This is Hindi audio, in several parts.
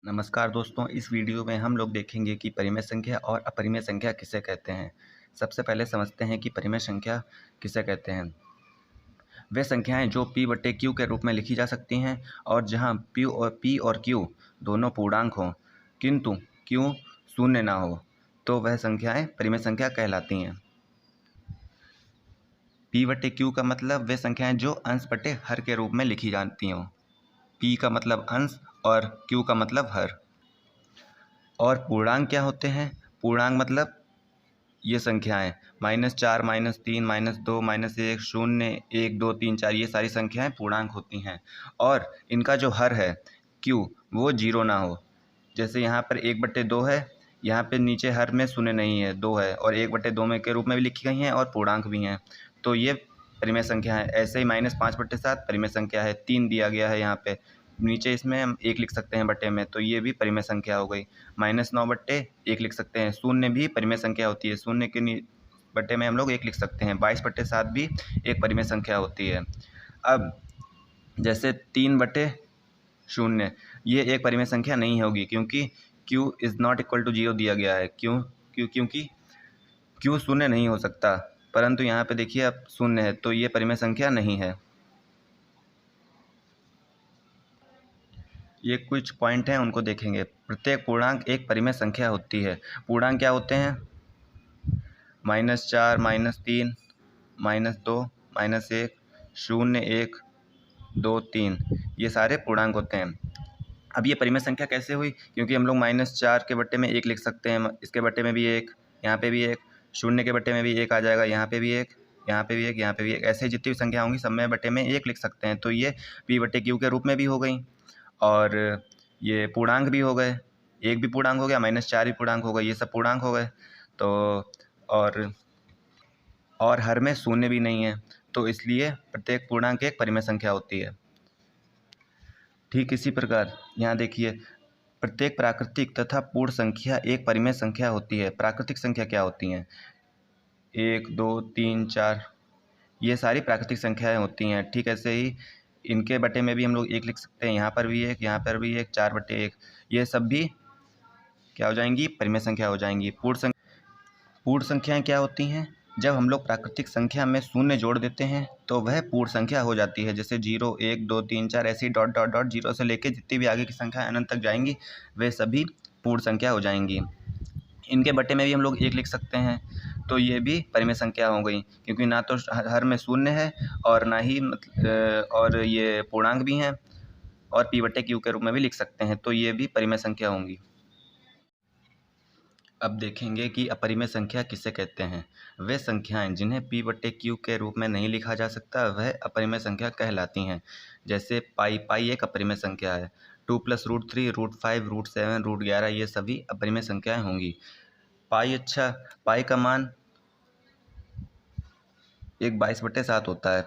नमस्कार दोस्तों, इस वीडियो में हम लोग देखेंगे कि परिमेय संख्या और अपरिमेय संख्या किसे कहते हैं। सबसे पहले समझते हैं कि परिमेय संख्या किसे कहते हैं। वे संख्याएं जो p बटे q के रूप में लिखी जा सकती हैं और जहां p और q दोनों पूर्णांक हों किंतु q शून्य ना हो तो वह संख्याएं परिमेय संख्या कहलाती हैं। p बटे q का मतलब वे संख्याएं जो अंश बटे हर के रूप में लिखी जाती हों। p का मतलब अंश और q का मतलब हर। और पूर्णांक क्या होते हैं? पूर्णांक मतलब ये संख्याएं -4, -3, -2, -1, 0, 1, 2, 3, 4 ये सारी संख्याएं पूर्णांक होती हैं। और इनका जो हर है q वो जीरो ना हो। जैसे यहाँ पर 1/2 है, यहाँ पे नीचे हर में शून्य नहीं है, 2 है और 1/2 में के रूप में भी लिखी गई हैं और पूर्णांक भी हैं, तो ये परिमेय संख्या है। ऐसे ही -5/7 परिमेय संख्या है। 3 दिया गया है यहाँ पे, नीचे इसमें हम 1 लिख सकते हैं बटे में, तो ये भी परिमेय संख्या हो गई। -9/1 लिख सकते हैं। शून्य भी परिमेय संख्या होती है, शून्य के बटे में हम लोग 1 लिख सकते हैं। 22/7 भी एक परिमेय संख्या होती है। अब जैसे 3/0 ये एक परिमेय संख्या नहीं होगी क्योंकि q is not equal to 0 दिया गया है। क्योंकि q शून्य नहीं हो सकता, परंतु यहाँ पे देखिए अब शून्य है, तो ये परिमेय संख्या नहीं है। ये कुछ पॉइंट हैं, उनको देखेंगे। प्रत्येक पूर्णांक एक परिमेय संख्या होती है। पूर्णांक क्या होते हैं? -4, -3, -2, -1, 0, 1, 2, 3 ये सारे पूर्णांक होते हैं। अब ये परिमेय संख्या कैसे हुई? क्योंकि हम लोग -4 के बट्टे में 1 लिख सकते हैं, इसके बट्टे में भी 1, यहाँ पे भी 1, 0 के बट्टे में भी 1 आ जाएगा, यहाँ पे भी 1, यहाँ पे भी 1, यहाँ पे भी 1, ऐसे ही जितनी भी संख्या होंगी सब में बट्टे में 1 लिख सकते हैं। तो ये p/q के रूप में भी हो गई और ये पूर्णांक भी हो गए। 1 भी पूर्णांक हो गया, -4 भी पूर्णांक हो गए, ये सब पूर्णांक हो गए। तो और हर में शून्य भी नहीं है, तो इसलिए प्रत्येक पूर्णांक एक परिमेय संख्या होती है। ठीक इसी प्रकार यहाँ देखिए, प्रत्येक प्राकृतिक तथा पूर्ण संख्या एक परिमेय संख्या होती है। प्राकृतिक संख्या क्या होती हैं? 1, 2, 3, 4 ये सारी प्राकृतिक संख्याएं होती हैं। ठीक ऐसे ही इनके बटे में भी हम लोग 1 लिख सकते हैं, यहाँ पर भी 1, यहाँ पर भी 1, 4/1 ये सब भी क्या हो जाएंगी? परिमेय संख्या हो जाएंगी। पूर्ण संख्याएं क्या होती हैं? जब हम लोग प्राकृतिक संख्या में शून्य जोड़ देते हैं तो वह पूर्ण संख्या हो जाती है। जैसे 0, 1, 2, 3, 4 ऐसे ही डॉट डॉट डॉट 0 से लेके जितनी भी आगे की संख्या अनंत तक जाएंगी वे सभी पूर्ण संख्या हो जाएंगी। इनके बटे में भी हम लोग 1 लिख सकते हैं, तो ये भी परिमेय संख्या हो गई क्योंकि ना तो हर में शून्य है और ना ही और ये पूर्णांक भी हैं और p/q के रूप में भी लिख सकते हैं, तो ये भी परिमेय संख्या होंगी। अब देखेंगे कि अपरिमेय संख्या किसे कहते हैं। वे संख्याएं जिन्हें p/q के रूप में नहीं लिखा जा सकता वह अपरिमेय संख्या कहलाती हैं। जैसे पाई एक अपरिमेय संख्या है। 2 + √3, √5, √7, √11 ये सभी अपरिमेय संख्याएं होंगी। पाई का मान एक 22/7 होता है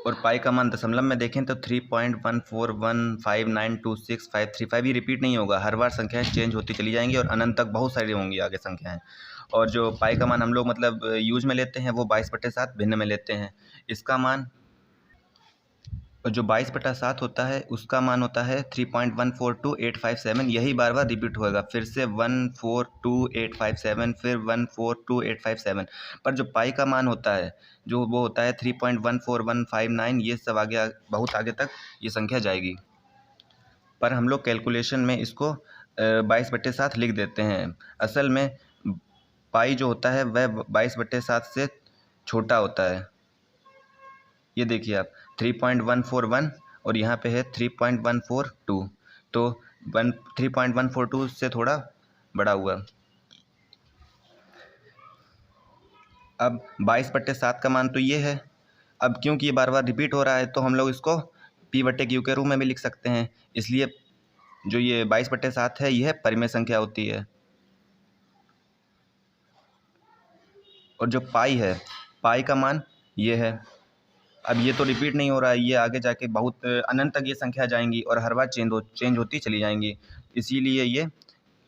और पाई का मान दशमलव में देखें तो 3.141592653 ये रिपीट नहीं होगा, हर बार संख्याएं चेंज होती चली जाएंगी और अनंत तक बहुत सारी होंगी आगे संख्याएं। और जो पाई का मान हम लोग मतलब यूज में लेते हैं वो 22/7 भिन्न में लेते हैं। इसका मान जो 22/7 होता है उसका मान होता है 3.142857, यही बार बार रिपीट होएगा, फिर से 142857, फिर 142857। पर जो पाई का मान होता है जो वो होता है 3.14159, ये सब आगे बहुत आगे तक ये संख्या जाएगी। पर हम लोग कैलकुलेशन में इसको 22/7 लिख देते हैं। असल में पाई जो होता है वह 22/7 से छोटा होता है। ये देखिए आप 3.141 और यहाँ पे है 3.142, तो 3.142 से थोड़ा बड़ा हुआ। अब 22/7 का मान तो ये है। अब क्योंकि ये बार बार रिपीट हो रहा है तो हम लोग इसको p/q के रूप में भी लिख सकते हैं, इसलिए जो ये 22/7 है यह परिमेय संख्या होती है। और जो पाई है, पाई का मान ये है। अब ये तो रिपीट नहीं हो रहा है, ये आगे जाके बहुत अनंत तक ये संख्या जाएंगी और हर बार चेंज होती चली जाएंगी, इसीलिए ये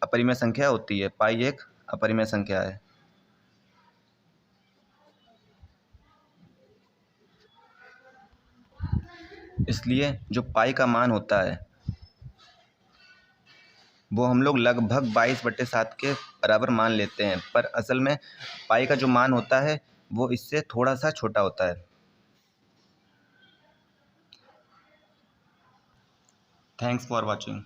अपरिमेय संख्या होती है। पाई एक अपरिमेय संख्या है। इसलिए जो पाई का मान होता है वो हम लोग लगभग 22/7 के बराबर मान लेते हैं, पर असल में पाई का जो मान होता है वो इससे थोड़ा सा छोटा होता है। Thanks for watching.